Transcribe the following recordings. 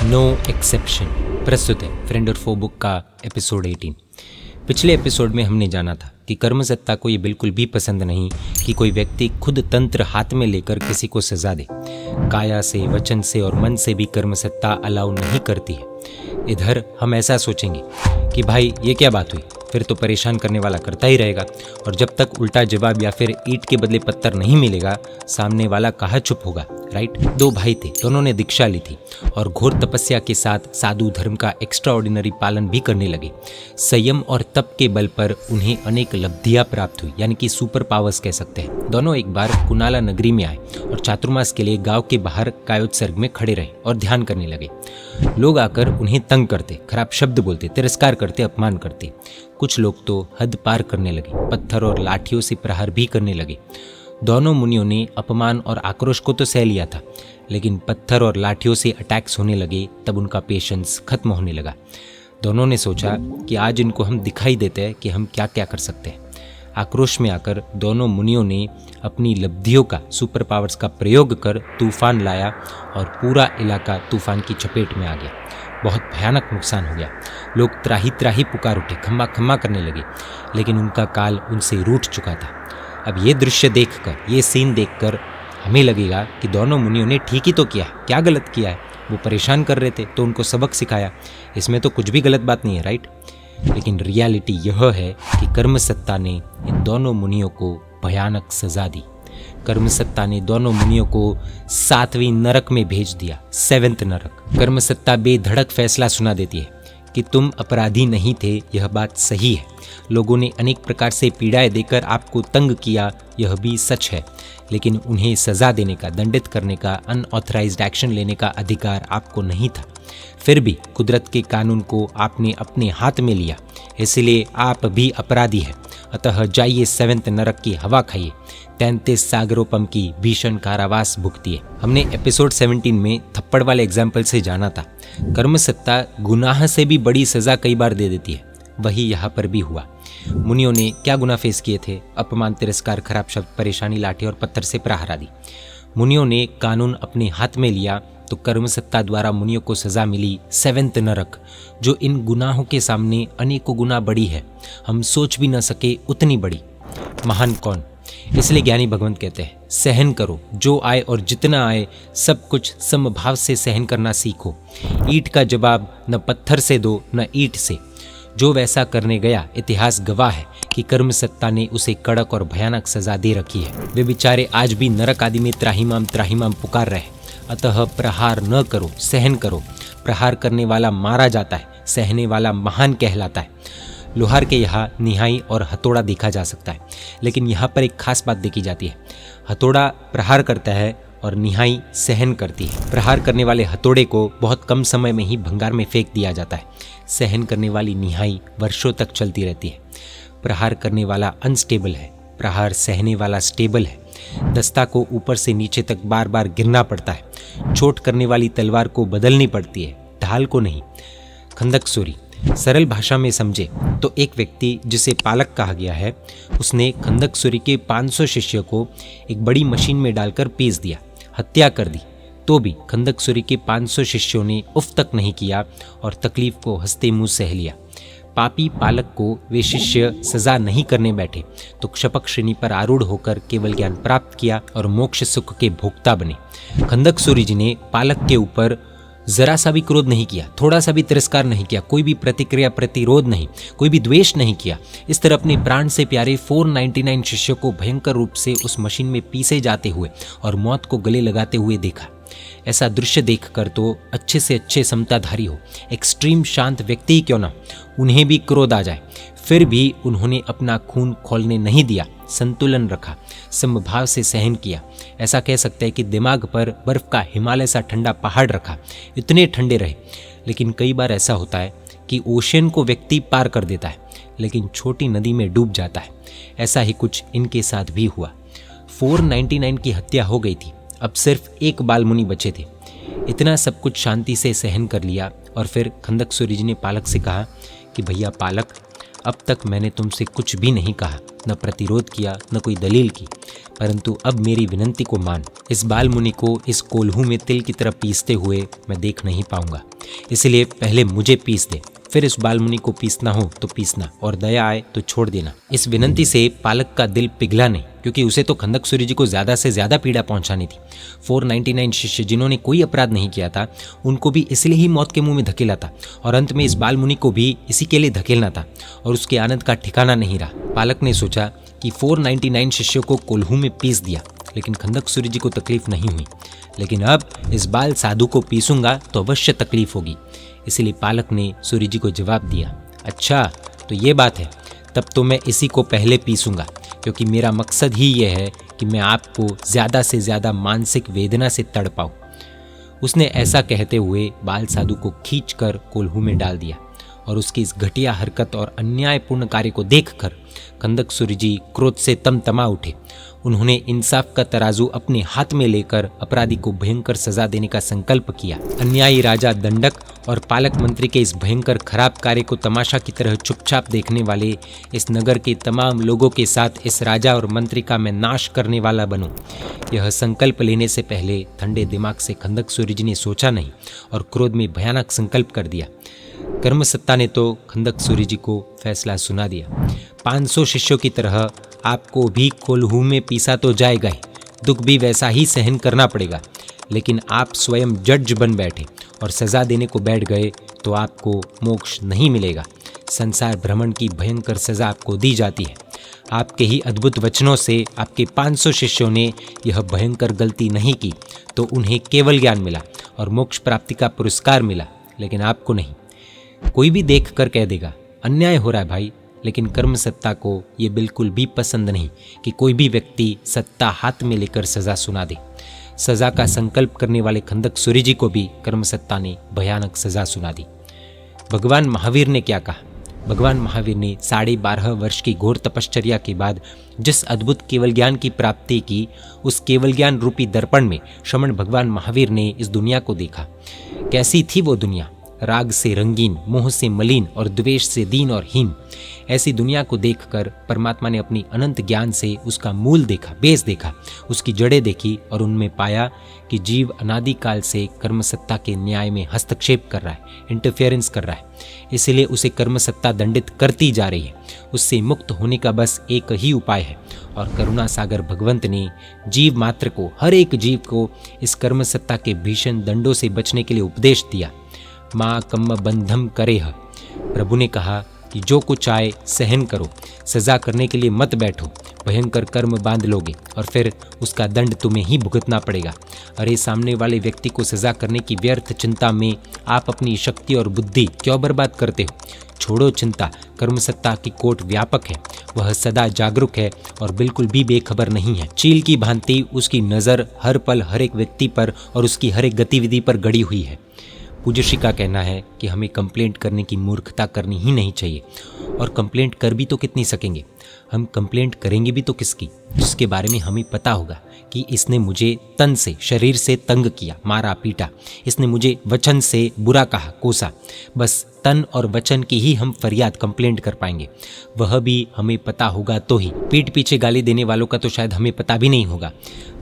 No exception प्रस्तुत है friend और फो बुक का एपिसोड 18। पिछले एपिसोड में हमने जाना था कि कर्मसत्ता को ये बिल्कुल भी पसंद नहीं कि कोई व्यक्ति खुद तंत्र हाथ में लेकर किसी को सजा दे। काया से, वचन से और मन से भी कर्मसत्ता अलाउ नहीं करती है। इधर हम ऐसा सोचेंगे कि भाई ये क्या बात हुई, फिर तो परेशान करने वाला करता ही रहेगा, और जब तक उल्टा जवाब या फिर ईंट के बदले पत्थर नहीं मिलेगा सामने वाला कहाँ चुप होगा। राइट। दो भाई थे, दोनों ने दीक्षा ली थी और घोर तपस्या के साथ साधु धर्म का एक्स्ट्राऑर्डिनरी पालन भी करने लगे। संयम और तप के बल पर उन्हें अनेक लब्धियां प्राप्त हुई, यानी कि सुपर पावर्स कह सकते हैं। दोनों एक बार कुनाला नगरी में आए और चातुर्मास के लिए गांव के बाहर कायोत्सर्ग में खड़े रहे और ध्यान करने लगे। लोग आकर उन्हें तंग करते, खराब शब्द बोलते, तिरस्कार करते, अपमान करते। कुछ लोग तो हद पार करने लगे, पत्थर और लाठियों से प्रहार भी करने लगे। दोनों मुनियों ने अपमान और आक्रोश को तो सह लिया था, लेकिन पत्थर और लाठियों से अटैक्स होने लगे तब उनका पेशेंस खत्म होने लगा। दोनों ने सोचा कि आज इनको हम दिखाई देते हैं कि हम क्या क्या कर सकते हैं। आक्रोश में आकर दोनों मुनियों ने अपनी लब्धियों का, सुपर पावर्स का प्रयोग कर तूफान लाया और पूरा इलाका तूफान की चपेट में आ गया। बहुत भयानक नुकसान हो गया। लोग त्राही त्राही पुकार उठे, खम्मा खम्मा करने लगे, लेकिन उनका काल उनसे रूठ चुका था। अब ये दृश्य देखकर, ये सीन देखकर हमें लगेगा कि दोनों मुनियों ने ठीक ही तो किया है, क्या गलत किया है। वो परेशान कर रहे थे तो उनको सबक सिखाया, इसमें तो कुछ भी गलत बात नहीं है, राइट। लेकिन रियलिटी यह है कि कर्मसत्ता ने इन दोनों मुनियों को भयानक सजा दी। कर्मसत्ता ने दोनों मुनियों को 7वीं नरक में भेज दिया, 7th नरक। कर्मसत्ता बेधड़क फैसला सुना देती है कि तुम अपराधी नहीं थे, यह बात सही है। लोगों ने अनेक प्रकार से पीड़ाएं देकर आपको तंग किया, यह भी सच है, लेकिन उन्हें सजा देने का, दंडित करने का, अनऑथराइज्ड एक्शन लेने का अधिकार आपको नहीं था। फिर भी कुदरत के कानून को आपने अपने हाथ में लिया, इसलिए आप भी अपराधी हैं। अतः जाइए 7th नरक की हवा खाइए, 33 सागरोपम की भीषण कारावास भुगतिए। हमने एपिसोड 17 में थप्पड़ वाले एग्जाम्पल से जाना था। कर्मसत्ता गुनाह से भी बड़ी सजा कई बार दे देती है, वही यहाँ पर भी हुआ। मुनियों ने क्या गुनाह फेस किए थे? अपमान, तिरस्कार, खराब शब्द, परेशानी, लाठी और पत्थर से प्रहार आदि। मुनियों ने कानून अपने हाथ में लिया तो कर्मसत्ता द्वारा मुनियों को सजा मिली 7th नरक, जो इन गुनाहों के सामने अनेकों गुना बड़ी है। हम सोच भी न सके उतनी बड़ी। महान कौन? इसलिए ज्ञानी भगवंत कहते हैं, सहन करो, जो आए और जितना आए सब कुछ समभाव से सहन करना सीखो। ईंट का जवाब न पत्थर से दो न ईंट से। जो वैसा करने गया, इतिहास गवाह है कि कर्मसत्ता ने उसे कड़क और भयानक सजा दे रखी है। वे बेचारे आज भी नरक आदि में त्राहिमाम त्राहिमाम पुकार रहे। अतः प्रहार न करो, सहन करो। प्रहार करने वाला मारा जाता है, सहने वाला महान कहलाता है। लोहार के यहाँ निहाई और हथौड़ा देखा जा सकता है, लेकिन यहाँ पर एक खास बात देखी जाती है। हथौड़ा प्रहार करता है और निहाई सहन करती है। प्रहार करने वाले हथौड़े को बहुत कम समय में ही भंगार में फेंक दिया जाता है। सहन करने वाली निहाई वर्षों तक चलती रहती है। प्रहार करने वाला अनस्टेबल है, प्रहार सहने वाला स्टेबल है। दस्ता को ऊपर से नीचे तक बार बार गिरना पड़ता है। चोट करने वाली तलवार को बदलनी पड़ती है, ढाल को नहीं। खंदक सूरी सरल भाषा में समझे तो एक व्यक्ति जिसे पालक कहा गया है, उसने खंदक सूरी के 500 शिष्यों को एक बड़ी मशीन में डालकर पीस दिया, हत्या कर दी। तो भी खंदक सूरी के 500 शिष्यों ने उफ तक नहीं किया और तकलीफ को हंसते मुंह सह लिया। पापी पालक को वे शिष्य सजा नहीं करने बैठे तो क्षपक श्रेणी पर आरूढ़ होकर केवल ज्ञान प्राप्त किया और मोक्ष सुख के भोक्ता बने। खंदक सूरी जी ने पालक के ऊपर जरा सा भी क्रोध नहीं किया, थोड़ा सा भी तिरस्कार नहीं किया, कोई भी प्रतिक्रिया, प्रतिरोध नहीं, कोई भी द्वेष नहीं किया। इस तरह अपने प्राण से प्यारे 499 शिष्यों को भयंकर रूप से उस मशीन में पीसे जाते हुए और मौत को गले लगाते हुए देखा। ऐसा दृश्य देखकर तो अच्छे से अच्छे समताधारी हो, एक्सट्रीम शांत व्यक्ति ही क्यों ना, उन्हें भी क्रोध आ जाए, फिर भी उन्होंने अपना खून खोलने नहीं दिया, संतुलन रखा, समभाव से सहन किया। ऐसा कह सकते हैं कि दिमाग पर बर्फ का हिमालय सा ठंडा पहाड़ रखा, इतने ठंडे रहे। लेकिन कई बार ऐसा होता है कि ओशियन को व्यक्ति पार कर देता है, लेकिन छोटी नदी में डूब जाता है। ऐसा ही कुछ इनके साथ भी हुआ। 499 की हत्या हो गई थी, अब सिर्फ एक बाल मुनि बचे थे। इतना सब कुछ शांति से सहन कर लिया और फिर खंदक सूरी जी ने पालक से कहा कि भैया पालक, अब तक मैंने तुमसे कुछ भी नहीं कहा, न प्रतिरोध किया, न कोई दलील की, परंतु अब मेरी विनंती को मान। इस बाल मुनि को इस कोल्हू में तिल की तरह पीसते हुए मैं देख नहीं पाऊंगा। इसलिए पहले मुझे पीस दे, फिर इस बालमुनि को पीसना हो तो पीसना, और दया आए तो छोड़ देना। इस विनंती से पालक का दिल पिघला नहीं, क्योंकि उसे तो खंदक सूर्य जी को ज्यादा से ज्यादा पीड़ा पहुंचानी थी। 499 शिष्य जिन्होंने कोई अपराध नहीं किया था, उनको भी इसलिए ही मौत के मुंह में धकेला था, और अंत में इस बालमुनि को भी इसी के लिए धकेलना था, और उसके आनंद का ठिकाना नहीं रहा। पालक ने सोचा कि 499 शिष्यों को कोल्हू में पीस दिया, लेकिन खंदक सूर्य जी को तकलीफ नहीं हुई, लेकिन अब इस बाल साधु को पीसूंगा तो अवश्य तकलीफ होगी। इसलिए पालक ने सूर्य जी को जवाब दिया, अच्छा तो ये बात है, तब तो मैं इसी को पहले पीसूंगा, क्योंकि मेरा मकसद ही ये है कि मैं आपको ज़्यादा से ज़्यादा मानसिक वेदना से तड़पाऊं। उसने ऐसा कहते हुए बाल साधु को खींचकर कोल्हू में डाल दिया, और उसकी इस घटिया हरकत और अन्यायपूर्ण कार्य को देखकर खंदक सूर्य जी क्रोध से तमतमा उठे। उन्होंने इंसाफ का तराजू अपने हाथ में लेकर अपराधी को भयंकर सजा देने का संकल्प किया। अन्यायी राजा दंडक और पालक मंत्री के इस भयंकर खराब कार्य को तमाशा की तरह चुपचाप देखने वाले इस नगर के तमाम लोगों के साथ इस राजा और मंत्री का मैं नाश करने वाला बनूं। यह संकल्प लेने से पहले ठंडे दिमाग से खंदक सूर्य जी ने सोचा नहीं और क्रोध में भयानक संकल्प कर दिया। कर्मसत्ता ने तो खंदक सूर्य जी को फैसला सुना दिया। 500 शिष्यों की तरह आपको भी कोल्हू में पीसा तो जाएगा ही, दुख भी वैसा ही सहन करना पड़ेगा, लेकिन आप स्वयं जज बन बैठे और सजा देने को बैठ गए तो आपको मोक्ष नहीं मिलेगा। संसार भ्रमण की भयंकर सजा आपको दी जाती है। आपके ही अद्भुत वचनों से आपके 500 शिष्यों ने यह भयंकर गलती नहीं की तो उन्हें केवल ज्ञान मिला और मोक्ष प्राप्ति का पुरस्कार मिला, लेकिन आपको नहीं। कोई भी देख कर कह देगा अन्याय हो रहा है भाई, लेकिन कर्म सत्ता को ये बिल्कुल भी पसंद नहीं कि कोई भी व्यक्ति सत्ता हाथ में लेकर सजा सुना दे। सजा का संकल्प करने वाले खंदक सूर्य जी को भी कर्म सत्ता ने भयानक सजा सुना दी। भगवान महावीर ने क्या कहा? भगवान महावीर ने 12.5 वर्ष की घोर तपश्चर्या के बाद जिस अद्भुत केवल ज्ञान की प्राप्ति की, उस केवल ज्ञान रूपी दर्पण में श्रमण भगवान महावीर ने इस दुनिया को देखा। कैसी थी वो दुनिया? राग से रंगीन, मोह से मलिन और द्वेष से दीन और हीन। ऐसी दुनिया को देखकर परमात्मा ने अपनी अनंत ज्ञान से उसका मूल देखा, बेस देखा, उसकी जड़ें देखी और उनमें पाया कि जीव अनादिकाल से कर्मसत्ता के न्याय में हस्तक्षेप कर रहा है, इंटरफेरेंस कर रहा है। इसलिए उसे कर्मसत्ता दंडित करती जा रही है। उससे मुक्त होने का बस एक ही उपाय है, और करुणा सागर भगवंत ने जीव मात्र को, हर एक जीव को इस कर्मसत्ता के भीषण दंडों से बचने के लिए उपदेश दिया। माँ कम्म बंधम करेह। प्रभु ने कहा कि जो कुछ आए सहन करो, सजा करने के लिए मत बैठो, भयंकर कर्म बांध लोगे और फिर उसका दंड तुम्हें ही भुगतना पड़ेगा। अरे सामने वाले व्यक्ति को सजा करने की व्यर्थ चिंता में आप अपनी शक्ति और बुद्धि क्यों बर्बाद करते हो? छोड़ो चिंता, कर्मसत्ता की कोट व्यापक है, वह सदा जागरूक है और बिल्कुल भी बेखबर नहीं है। चील की भांति उसकी नज़र हर पल हर एक व्यक्ति पर और उसकी हर एक गतिविधि पर गड़ी हुई है। पूज्यश्री का कहना है कि हमें कंप्लेंट करने की मूर्खता करनी ही नहीं चाहिए, और कंप्लेंट कर भी तो कितनी सकेंगे? हम कंप्लेंट करेंगे भी तो किसकी? जिसके बारे में हमें पता होगा कि इसने मुझे तन से, शरीर से तंग किया, मारा पीटा, इसने मुझे वचन से बुरा कहा, कोसा। बस तन और वचन की ही हम फरियाद कंप्लेंट कर पाएंगे, वह भी हमें पता होगा तो ही। पीठ पीछे गाली देने वालों का तो शायद हमें पता भी नहीं होगा।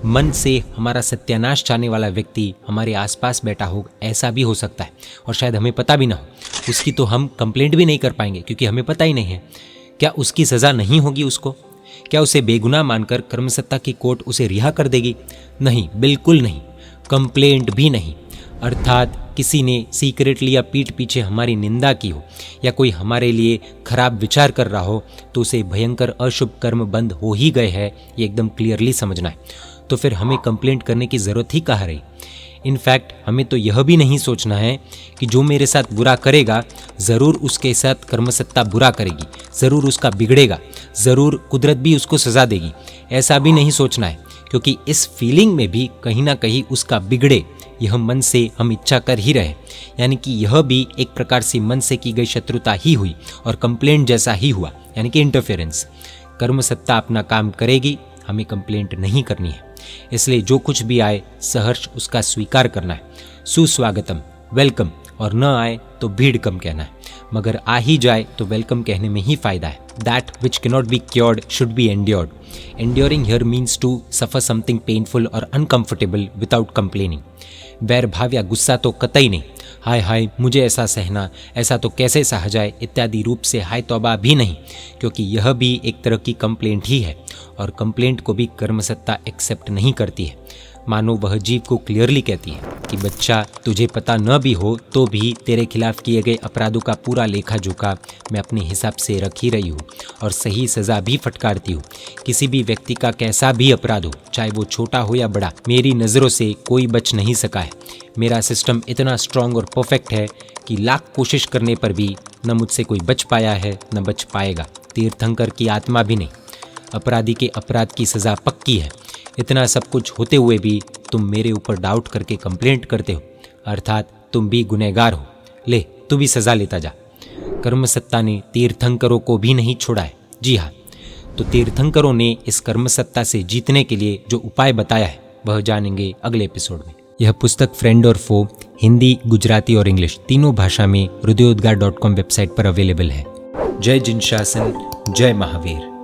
मन से हमारा सत्यानाश चाहने वाला व्यक्ति हमारे आसपास बैठा हो, ऐसा भी हो सकता है, और शायद हमें पता भी ना हो। उसकी तो हम कंप्लेंट भी नहीं कर पाएंगे क्योंकि हमें पता ही नहीं है। क्या उसकी सज़ा नहीं होगी उसको? क्या उसे बेगुनाह मानकर कर्मसत्ता की कोर्ट उसे रिहा कर देगी? नहीं, बिल्कुल नहीं, कंप्लेंट भी नहीं। अर्थात किसी ने सीक्रेटली या पीठ पीछे हमारी निंदा की हो या कोई हमारे लिए खराब विचार कर रहा हो तो उसे भयंकर अशुभ कर्म बंद हो ही गए हैं, ये एकदम क्लियरली समझना है। तो फिर हमें कंप्लेंट करने की ज़रूरत ही कहाँ रही? इनफैक्ट हमें तो यह भी नहीं सोचना है कि जो मेरे साथ बुरा करेगा ज़रूर उसके साथ कर्मसत्ता बुरा करेगी, ज़रूर उसका बिगड़ेगा, ज़रूर कुदरत भी उसको सज़ा देगी। ऐसा भी नहीं सोचना है, क्योंकि इस फीलिंग में भी कहीं ना कहीं उसका बिगड़े यह मन से हम इच्छा कर ही रहे, यानी कि यह भी एक प्रकार से मन से की गई शत्रुता ही हुई और कंप्लेंट जैसा ही हुआ, यानी कि इंटरफेरेंस। कर्मसत्ता अपना काम करेगी, हमें कंप्लेंट नहीं करनी है। इसलिए जो कुछ भी आए सहर्ष उसका स्वीकार करना है, सुस्वागतम, वेलकम, और न आए तो भीड़ कम कहना है, मगर आ ही जाए तो वेलकम कहने में ही फायदा है। That which cannot be cured should be endured. Enduring here means to suffer something painful और अनकंफर्टेबल विदाउट कंप्लेनिंग। वैर भाव या गुस्सा तो कतई नहीं, हाय हाय मुझे ऐसा सहना, ऐसा तो कैसे सहा जाए इत्यादि रूप से हाय तौबा भी नहीं, क्योंकि यह भी एक तरह की कंप्लेंट ही है और कंप्लेंट को भी कर्मसत्ता एक्सेप्ट नहीं करती है। मानो वह जीव को क्लियरली कहती है कि बच्चा, तुझे पता न भी हो तो भी तेरे खिलाफ किए गए अपराधों का पूरा लेखा जोखा मैं अपने हिसाब से रख ही रही हूँ और सही सज़ा भी फटकारती हूँ। किसी भी व्यक्ति का कैसा भी अपराध हो, चाहे वो छोटा हो या बड़ा, मेरी नज़रों से कोई बच नहीं सका है। मेरा सिस्टम इतना स्ट्रांग और परफेक्ट है कि लाख कोशिश करने पर भी न मुझसे कोई बच पाया है न बच पाएगा। तीर्थंकर की आत्मा भी नहीं। अपराधी के अपराध की सज़ा पक्की है। इतना सब कुछ होते हुए भी तुम मेरे ऊपर डाउट करके कंप्लेंट करते हो, अर्थात तुम भी गुनहगार हो। ले, तू भी सज़ा लेता जा। कर्मसत्ता ने तीर्थंकरों को भी नहीं छोड़ा है। जी हाँ, तो तीर्थंकरों ने इस कर्मसत्ता से जीतने के लिए जो उपाय बताया है वह जानेंगे अगले एपिसोड में। यह पुस्तक फ्रेंड और फो हिंदी, गुजराती और इंग्लिश तीनों भाषा में हृदयोद्गार.com वेबसाइट पर अवेलेबल है। जय जिनशासन, जय महावीर।